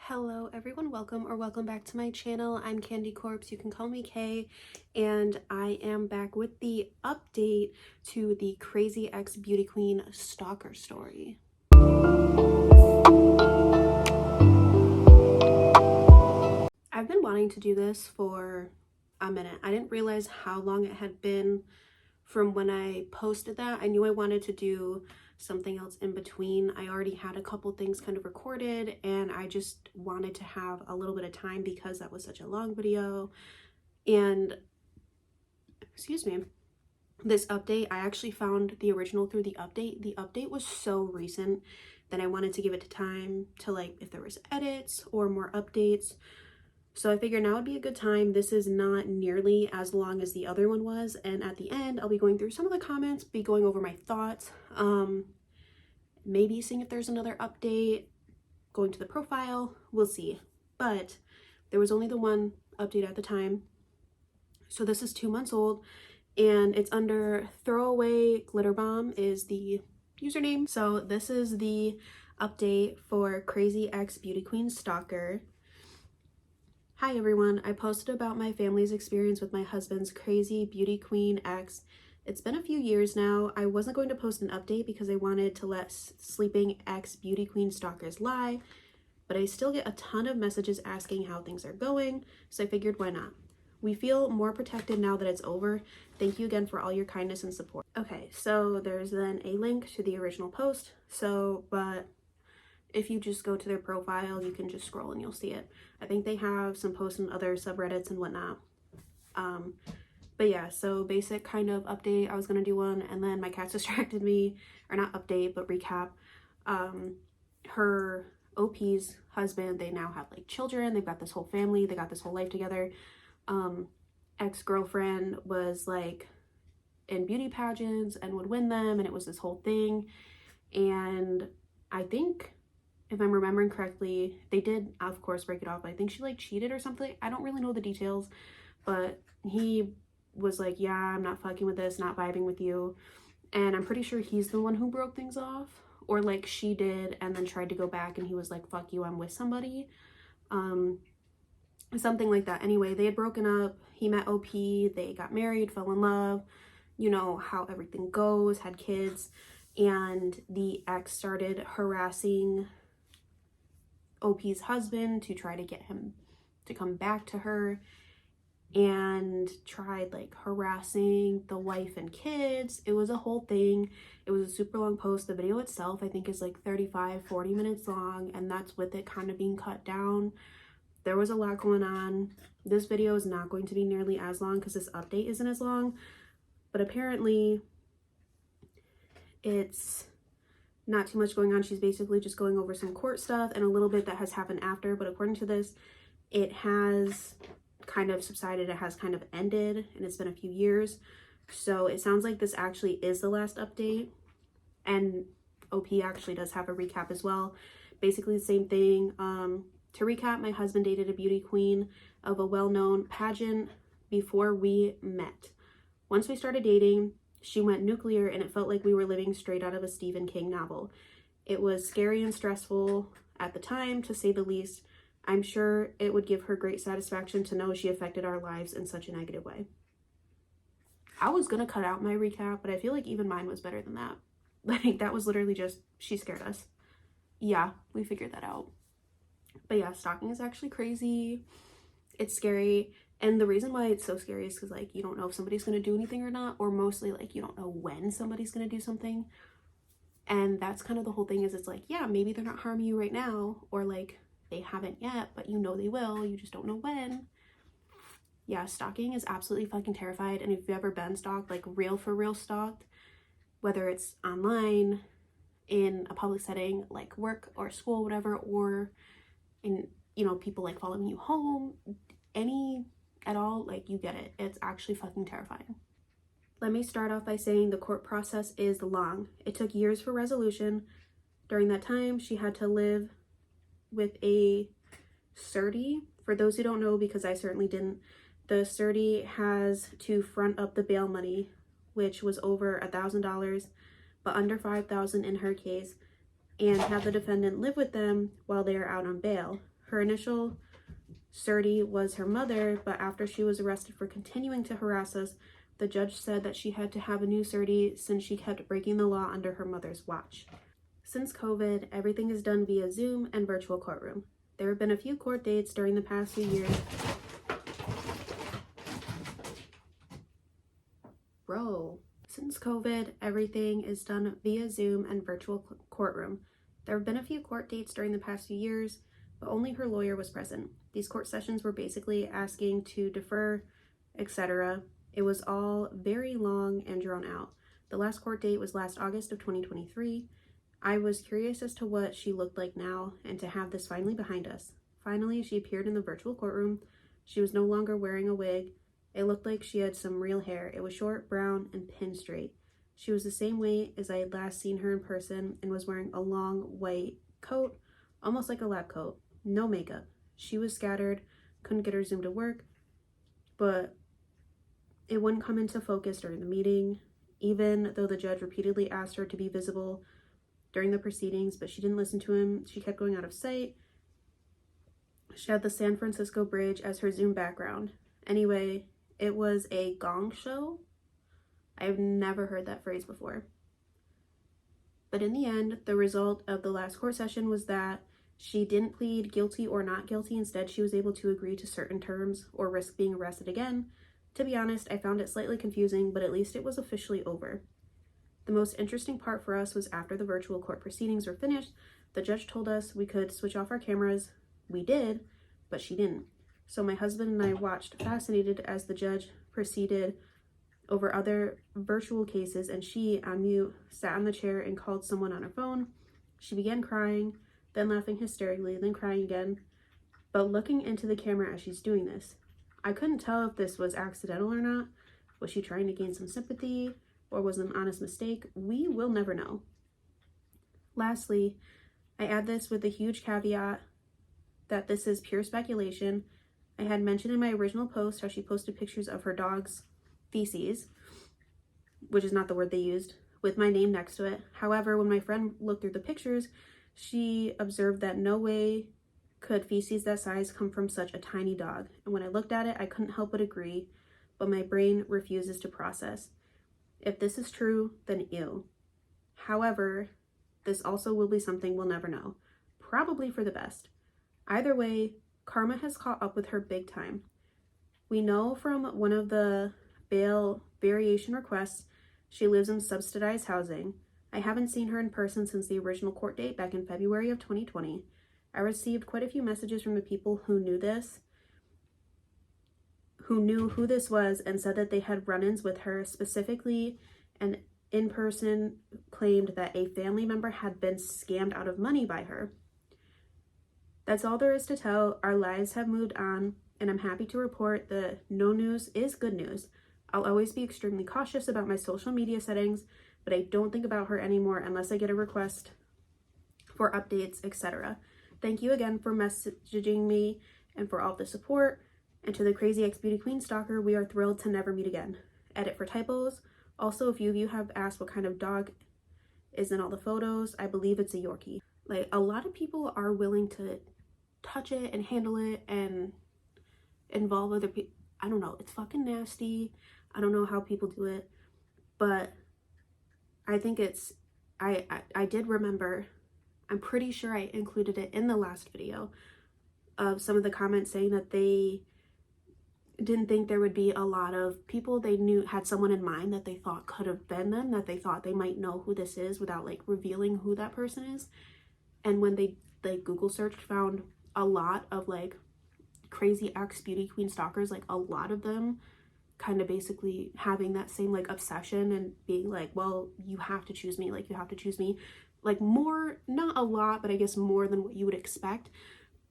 Hello everyone, welcome back to my channel. I'm KandyCorpse, you can call me Kay, and I am back with the update to the Crazy Ex Beauty Queen stalker story. I've been wanting to do this for a minute. I didn't realize how long it had been from when I posted that. I knew I wanted to do something else in between. I already had a couple things kind of recorded, and I just wanted to have a little bit of time because that was such a long video. And excuse me, this update, I actually found the original through the update. The update was so recent that I wanted to give it time to, like, if there was edits or more updates. So I figured now would be a good time. This is not nearly as long as the other one was, and at the end I'll be going through some of the comments, be going over my thoughts, maybe seeing if there's another update, going to the profile, we'll see. But there was only the one update at the time. So this is 2 months old, and it's under Throwaway Glitter Bomb is the username. So this is the update for Crazy Ex Beauty Queen Stalker. Hi everyone, I posted about my family's experience with my husband's crazy beauty queen ex. It's been a few years now. I wasn't going to post an update because I wanted to let sleeping ex beauty queen stalkers lie, but I still get a ton of messages asking how things are going, so I figured why not. We feel more protected now that it's over. Thank you again for all your kindness and support. Okay, so there's then a link to the original post. But if you just go to their profile, you can just scroll and you'll see it. I think they have some posts in other subreddits and whatnot. But yeah, so basic kind of update. I was gonna do one, and then my cats distracted me, or not update, but recap. Her OP's husband, they now have like children. They've got this whole family. They got this whole life together. Ex-girlfriend was like in beauty pageants and would win them, and it was this whole thing. And I think, if I'm remembering correctly, they did of course break it off, but I think she like cheated or something. I don't really know the details, but he was like, yeah, I'm not fucking with this, not vibing with you. And I'm pretty sure he's the one who broke things off, or like she did and then tried to go back and he was like, fuck you, I'm with somebody. Something like that. Anyway, they had broken up. He met OP, they got married, fell in love, you know how everything goes, had kids, and the ex started harassing OP's husband to try to get him to come back to her, and tried like harassing the wife and kids. It was a whole thing. It was a super long post. The video itself I think is like 35-40 minutes long, and that's with it kind of being cut down. There was a lot going on. This video is not going to be nearly as long because this update isn't as long, but apparently it's not too much going on. She's basically just going over some court stuff and a little bit that has happened after, but according to this, it has kind of subsided. It has kind of ended, and it's been a few years. So it sounds like this actually is the last update, and OP actually does have a recap as well. Basically the same thing. To recap, my husband dated a beauty queen of a well-known pageant before we met. Once we started dating, she went nuclear, and it felt like we were living straight out of a Stephen King novel. It was scary and stressful at the time, to say the least. I'm sure it would give her great satisfaction to know she affected our lives in such a negative way. I was gonna cut out my recap, but I feel like even mine was better than that. Like, that was literally just, she scared us. Yeah, we figured that out. But yeah, stalking is actually crazy. It's scary. And the reason why it's so scary is because, like, you don't know if somebody's going to do anything or not, or mostly, like, you don't know when somebody's going to do something. And that's kind of the whole thing, is it's like, yeah, maybe they're not harming you right now, or like they haven't yet, but you know they will, you just don't know when. Yeah, stalking is absolutely fucking terrified. And if you've ever been stalked, like real for real stalked, whether it's online, in a public setting like work or school, whatever, or in, you know, people like following you home, any at all, like, you get it. It's actually fucking terrifying. Let me start off by saying the court process is long. It took years for resolution. During that time, she had to live with a surety. For those who don't know, because I certainly didn't, the surety has to front up the bail money, which was over $1,000, but under $5,000 in her case, and have the defendant live with them while they are out on bail. Her initial surety was her mother, but after she was arrested for continuing to harass us, the judge said that she had to have a new surety since she kept breaking the law under her mother's watch. Since COVID, everything is done via Zoom and virtual courtroom. There have been a few court dates during the past few years. Since COVID, everything is done via Zoom and virtual courtroom. There have been a few court dates during the past few years, but only her lawyer was present. These court sessions were basically asking to defer, etc. It was all very long and drawn out. The last court date was last August of 2023. I was curious as to what she looked like now and to have this finally behind us. Finally, she appeared in the virtual courtroom. She was no longer wearing a wig. It looked like she had some real hair. It was short, brown, and pinned straight. She was the same weight as I had last seen her in person and was wearing a long white coat, almost like a lab coat. No makeup. She was scattered, couldn't get her Zoom to work, but it wouldn't come into focus during the meeting, even though the judge repeatedly asked her to be visible during the proceedings, but she didn't listen to him. She kept going out of sight. She had the San Francisco Bridge as her Zoom background. Anyway, it was a gong show. I've never heard that phrase before. But in the end, the result of the last court session was that she didn't plead guilty or not guilty. Instead, she was able to agree to certain terms or risk being arrested again. To be honest, I found it slightly confusing, but at least it was officially over. The most interesting part for us was after the virtual court proceedings were finished, the judge told us we could switch off our cameras. We did, but she didn't. So my husband and I watched fascinated as the judge proceeded over other virtual cases, and she, on mute, sat on the chair and called someone on her phone. She began crying, then laughing hysterically, then crying again, but looking into the camera as she's doing this. I couldn't tell if this was accidental or not. Was she trying to gain some sympathy, or was it an honest mistake? We will never know. Lastly, I add this with a huge caveat that this is pure speculation. I had mentioned in my original post how she posted pictures of her dog's feces, which is not the word they used, with my name next to it. However, when my friend looked through the pictures, she observed that no way could feces that size come from such a tiny dog. And when I looked at it, I couldn't help but agree, but my brain refuses to process. If this is true, then ew. However, this also will be something we'll never know. Probably for the best. Either way, karma has caught up with her big time. We know from one of the bail variation requests, she lives in subsidized housing. I haven't seen her in person since the original court date back in February of 2020. I received quite a few messages from the people who knew who this was, and said that they had run-ins with her. Specifically, an in-person claimed that a family member had been scammed out of money by her. That's all there is to tell. Our lives have moved on, and I'm happy to report that no news is good news. I'll always be extremely cautious about my social media settings, but I don't think about her anymore unless I get a request for updates, etc. Thank you again for messaging me and for all the support. And to the Crazy Ex Beauty Queen stalker, we are thrilled to never meet again. Edit for typos. Also, a few of you have asked what kind of dog is in all the photos. I believe it's a Yorkie. Like, a lot of people are willing to touch it and handle it and involve other people. I don't know. It's fucking nasty. I don't know how people do it, but I think it's, I did remember, I'm pretty sure I included it in the last video, of some of the comments saying that they didn't think there would be a lot of people they knew had someone in mind that they thought could have been them, that they thought they might know who this is without like revealing who that person is. And when they Google searched, found a lot of like Crazy Ex Beauty Queen stalkers, like a lot of them kind of basically having that same like obsession and being like, well, you have to choose me, like you have to choose me, like more, not a lot, but I guess more than what you would expect.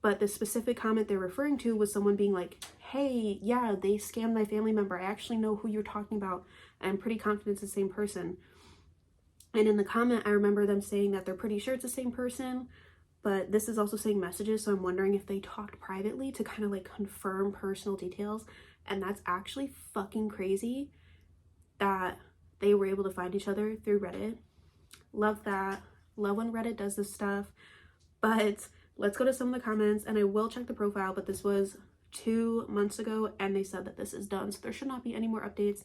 But the specific comment they're referring to was someone being like, hey, yeah, they scammed my family member. I actually know who you're talking about. I'm pretty confident it's the same person. And in the comment, I remember them saying that they're pretty sure it's the same person, but this is also saying messages. So I'm wondering if they talked privately to kind of like confirm personal details. And that's actually fucking crazy that they were able to find each other through Reddit. Love that. Love when Reddit does this stuff. But let's go to some of the comments, and I will check the profile, but this was 2 months ago and they said that this is done, so there should not be any more updates,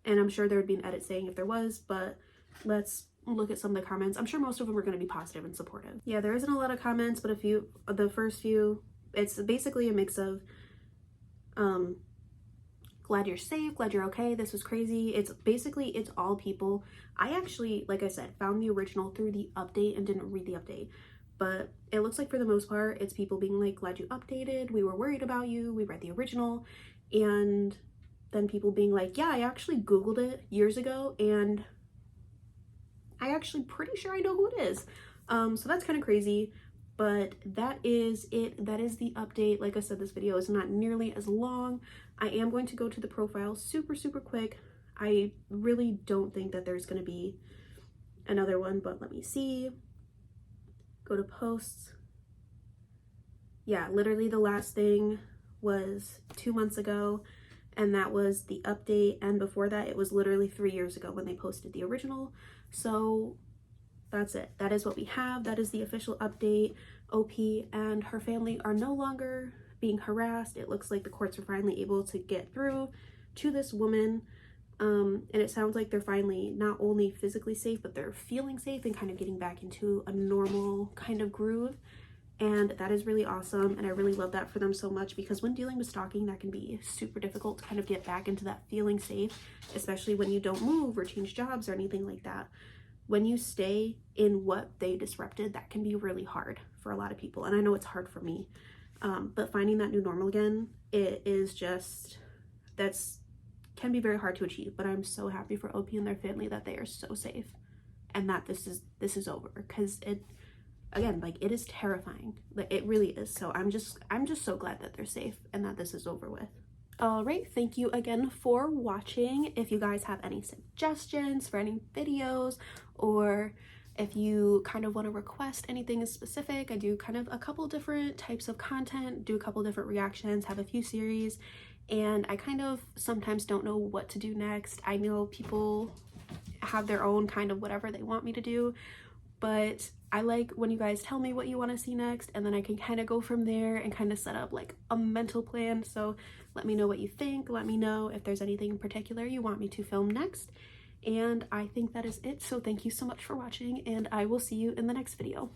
and I'm sure there would be an edit saying if there was, but let's look at some of the comments. I'm sure most of them are going to be positive and supportive. Yeah, there isn't a lot of comments, but the first few, it's basically a mix of glad you're safe, glad you're okay, this was crazy. It's all people. I actually, like I said, found the original through the update and didn't read the update, but it looks like for the most part it's people being like, glad you updated, we were worried about you, we read the original. And then people being like, yeah, I actually googled it years ago and I actually pretty sure I know who it is. So that's kind of crazy, but that is it. That is the update. Like I said, this video is not nearly as long. I am going to go to the profile super quick. I really don't think that there's going to be another one, but let me see. Go to posts. Yeah, literally the last thing was 2 months ago, and that was the update, and before that it was literally 3 years ago when they posted the original. So that's it. That is what we have. That is the official update. OP and her family are no longer being harassed. It looks like the courts are finally able to get through to this woman, and it sounds like they're finally not only physically safe, but they're feeling safe and kind of getting back into a normal kind of groove. And that is really awesome, and I really love that for them so much, because when dealing with stalking, that can be super difficult to kind of get back into that feeling safe, especially when you don't move or change jobs or anything like that. When you stay in what they disrupted, that can be really hard for a lot of people, and I know it's hard for me. But finding that new normal again, it is just, can be very hard to achieve. But I'm so happy for OP and their family that they are so safe and that this is over, because again, like, it is terrifying. Like, it really is. So I'm just so glad that they're safe and that this is over with. All right, thank you again for watching. If you guys have any suggestions for any videos, or if you kind of want to request anything specific, I do kind of a couple different types of content, do a couple different reactions, have a few series, and I kind of sometimes don't know what to do next. I know people have their own kind of whatever they want me to do, but I like when you guys tell me what you want to see next, and then I can kind of go from there and kind of set up like a mental plan. So let me know what you think. Let me know if there's anything in particular you want me to film next. And I think that is it. So thank you so much for watching, and I will see you in the next video.